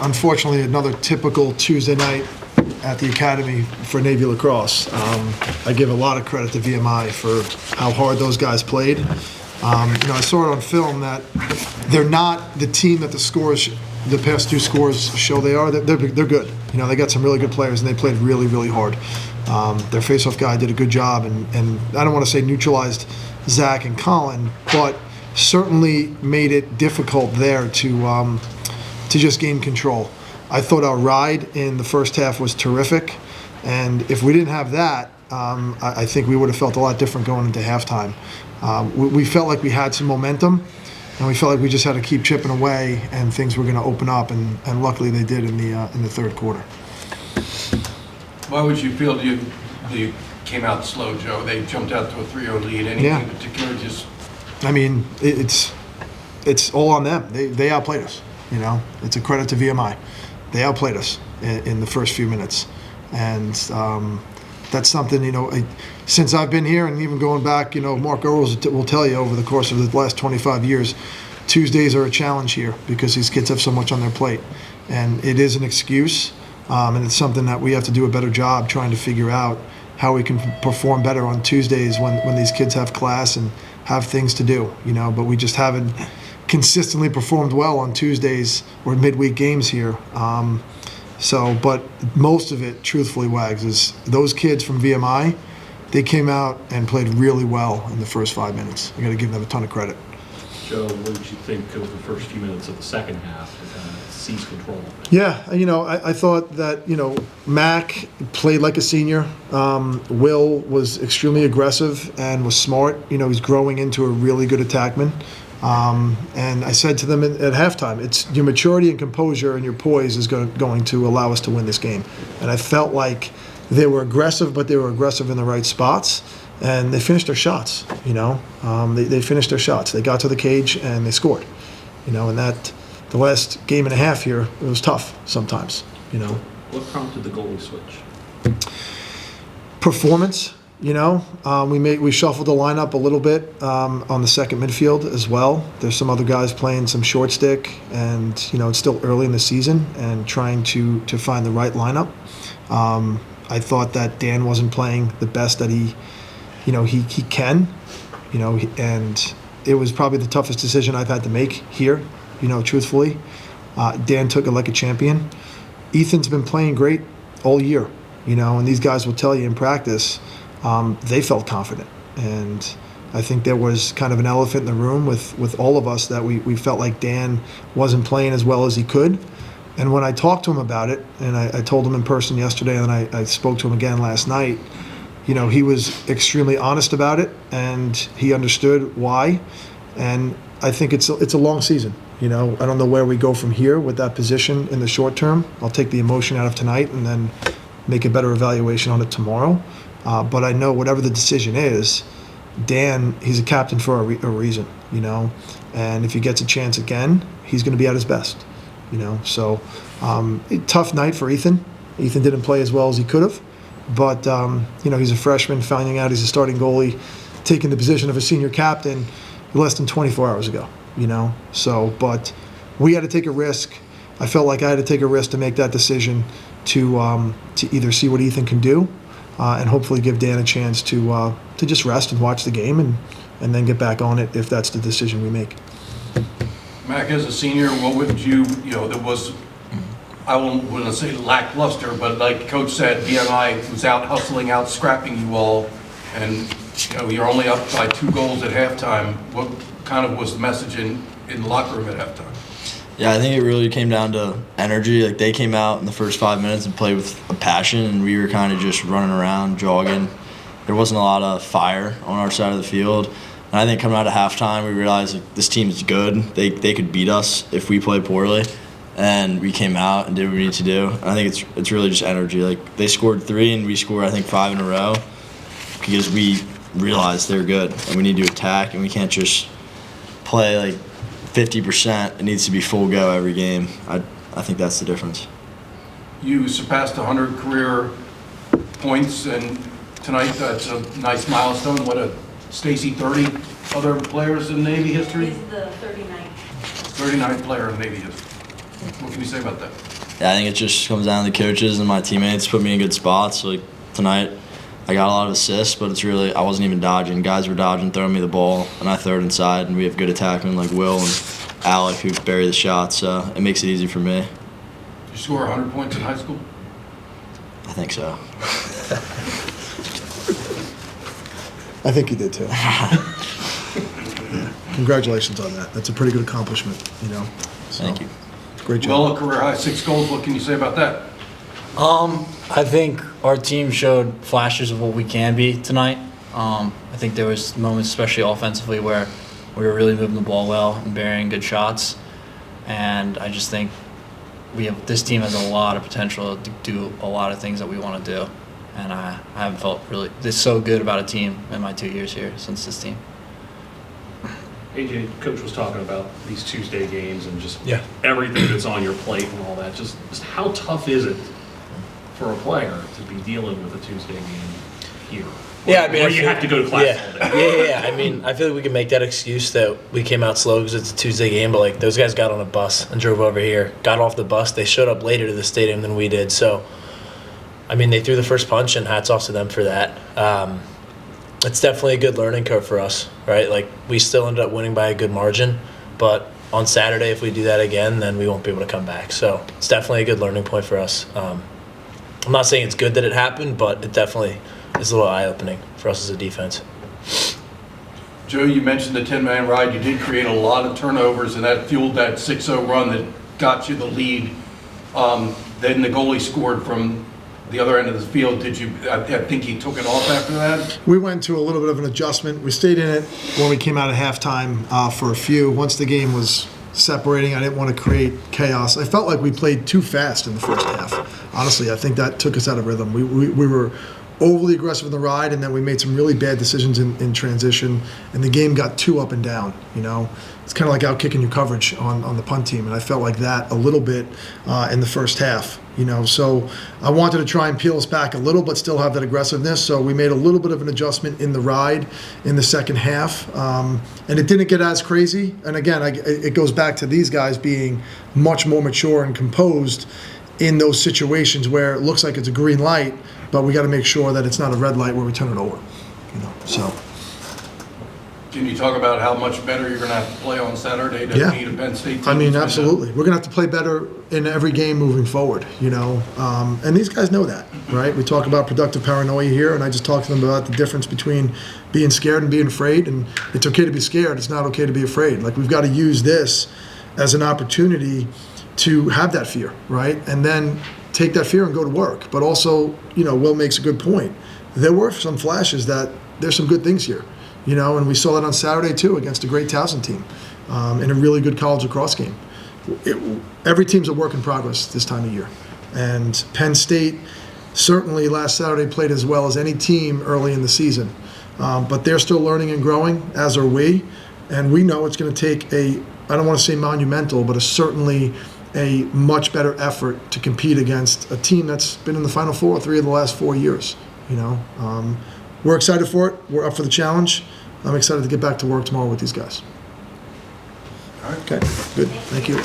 Unfortunately, another typical Tuesday night at the Academy for Navy Lacrosse. I give a lot of credit to VMI for how hard those guys played. I saw it on film that they're not the team that the past two scores show they are. They're good. They got some really good players, and they played really, really hard. Their face-off guy did a good job, and I don't want to say neutralized Zach and Colin, but certainly made it difficult there to just gain control. I thought our ride in the first half was terrific, and if we didn't have that, I think we would have felt a lot different going into halftime. We felt like we had some momentum, and we felt like we just had to keep chipping away, and things were going to open up, and luckily they did in the third quarter. Why would you feel you came out slow, Joe? They jumped out to a 3-0 lead. Anything in particular? It's all on them. They outplayed us. It's a credit to VMI. They outplayed us in the first few minutes, and that's something, since I've been here and even going back, Mark Goalie will tell you over the course of the last 25 years, Tuesdays are a challenge here because these kids have so much on their plate, and it is an excuse, and it's something that we have to do a better job trying to figure out how we can perform better on Tuesdays when these kids have class and have things to do, but we just haven't consistently performed well on Tuesdays or midweek games here. But most of it, truthfully, Wags, is those kids from VMI, they came out and played really well in the first 5 minutes. I got to give them a ton of credit. Joe, what did you think of the first few minutes of the second half to kind of seize control? Yeah, I thought that, Mac played like a senior. Will was extremely aggressive and was smart. He's growing into a really good attackman. And I said to them at halftime, it's your maturity and composure and your poise is going to allow us to win this game. And I felt like they were aggressive, but they were aggressive in the right spots, and they finished their shots. They finished their shots. They got to the cage and they scored. And that the last game and a half here, it was tough sometimes. What prompted the goalie switch? Performance. We shuffled the lineup a little bit on the second midfield as well. There's some other guys playing some short stick, and it's still early in the season and trying to find the right lineup. I thought that Dan wasn't playing the best that he can, and it was probably the toughest decision I've had to make here. Truthfully, Dan took it like a champion. Ethan's been playing great all year, and these guys will tell you in practice. They felt confident, and I think there was kind of an elephant in the room with all of us that we felt like Dan wasn't playing as well as he could. And when I talked to him about it, and I told him in person yesterday, and then I spoke to him again last night, he was extremely honest about it, and he understood why. And I think it's a long season. I don't know where we go from here with that position in the short term. I'll take the emotion out of tonight and then make a better evaluation on it tomorrow. But I know whatever the decision is, Dan, he's a captain for a reason, and if he gets a chance again, he's going to be at his best, So, tough night for Ethan. Ethan didn't play as well as he could have, but, he's a freshman, finding out he's a starting goalie, taking the position of a senior captain less than 24 hours ago, So, but we had to take a risk. I felt like I had to take a risk to make that decision to either see what Ethan can do, and hopefully give Dan a chance to just rest and watch the game and then get back on it if that's the decision we make. Mac, as a senior, what would there was, I wouldn't say lackluster, but like Coach said, VMI was out hustling, out scrapping you all, and you're only up by 2 goals at halftime. What kind of was the message in the locker room at halftime? Yeah, I think it really came down to energy. Like, they came out in the first 5 minutes and played with a passion, and we were kind of just running around, jogging. There wasn't a lot of fire on our side of the field. And I think coming out of halftime, we realized like, this team is good. They could beat us if we played poorly. And we came out and did what we needed to do. And I think it's really just energy. Like, they scored 3, and we scored, I think, 5 in a row because we realized they're good, and we need to attack, and we can't just play like 50%. It needs to be full go every game. I think that's the difference. You surpassed 100 career points, and tonight that's a nice milestone. What a Stacy 30 other players in Navy history? He's the 39th. 39th player in Navy history. What can you say about that? Yeah, I think it just comes down to the coaches and my teammates put me in good spots. Like tonight, I got a lot of assists, but it's really I wasn't even dodging. Guys were dodging, throwing me the ball, and I throw it inside. And we have good attackmen like Will and Alec who bury the shots, so it makes it easy for me. Did you score 100 points in high school? I think so. I think you did too. Yeah. Congratulations on that. That's a pretty good accomplishment, you know. So, Thank you. Great job. Well, a career high 6 goals. What can you say about that? I think our team showed flashes of what we can be tonight. I think there was moments, especially offensively, where we were really moving the ball well and burying good shots. And I just think this team has a lot of potential to do a lot of things that we want to do. And I haven't felt really so good about a team in my 2 years here since this team. AJ, Coach was talking about these Tuesday games and just Yeah. everything that's on your plate and all that. Just how tough is it for a player to be dealing with a Tuesday game here? Yeah, I mean, where you have to go to class all day. Yeah. I mean, I feel like we can make that excuse that we came out slow because it's a Tuesday game, but like those guys got on a bus and drove over here, got off the bus. They showed up later to the stadium than we did. So, I mean, they threw the first punch, and hats off to them for that. It's definitely a good learning curve for us, right? Like we still ended up winning by a good margin, but on Saturday, if we do that again, then we won't be able to come back. So it's definitely a good learning point for us. I'm not saying it's good that it happened, but it definitely is a little eye-opening for us as a defense. Joe, you mentioned the 10-man ride. You did create a lot of turnovers, and that fueled that 6-0 run that got you the lead. Then the goalie scored from the other end of the field. I think he took it off after that? We went to a little bit of an adjustment. We stayed in it when we came out of halftime for a few. Once the game was separating, I didn't want to create chaos. I felt like we played too fast in the first half. Honestly, I think that took us out of rhythm. We were overly aggressive in the ride, and then we made some really bad decisions in transition, and the game got too up and down, you know. It's kind of like out kicking your coverage on the punt team, and I felt like that a little bit in the first half, you know. So I wanted to try and peel us back a little, but still have that aggressiveness. So we made a little bit of an adjustment in the ride in the second half, and it didn't get as crazy. And again, it goes back to these guys being much more mature and composed in those situations where it looks like it's a green light, but we got to make sure that it's not a red light where we turn it over, you know. So. Can you talk about how much better you're going to have to play on Saturday to beat a Penn State team? I mean, absolutely. We're going to have to play better in every game moving forward, you know. And these guys know that, right? We talk about productive paranoia here, and I just talk to them about the difference between being scared and being afraid. And it's okay to be scared. It's not okay to be afraid. Like, we've got to use this as an opportunity to have that fear, right? And then take that fear and go to work. But also, you know, Will makes a good point. There were some flashes that there's some good things here. You know, and we saw that on Saturday, too, against a great Towson team in a really good college lacrosse game. Every team's a work in progress this time of year. And Penn State certainly last Saturday played as well as any team early in the season. But they're still learning and growing, as are we. And we know it's going to take I don't want to say monumental, but certainly a much better effort to compete against a team that's been in the Final Four 3 of the last 4 years. You know, we're excited for it. We're up for the challenge. I'm excited to get back to work tomorrow with these guys. All right. Okay, good. Thank you.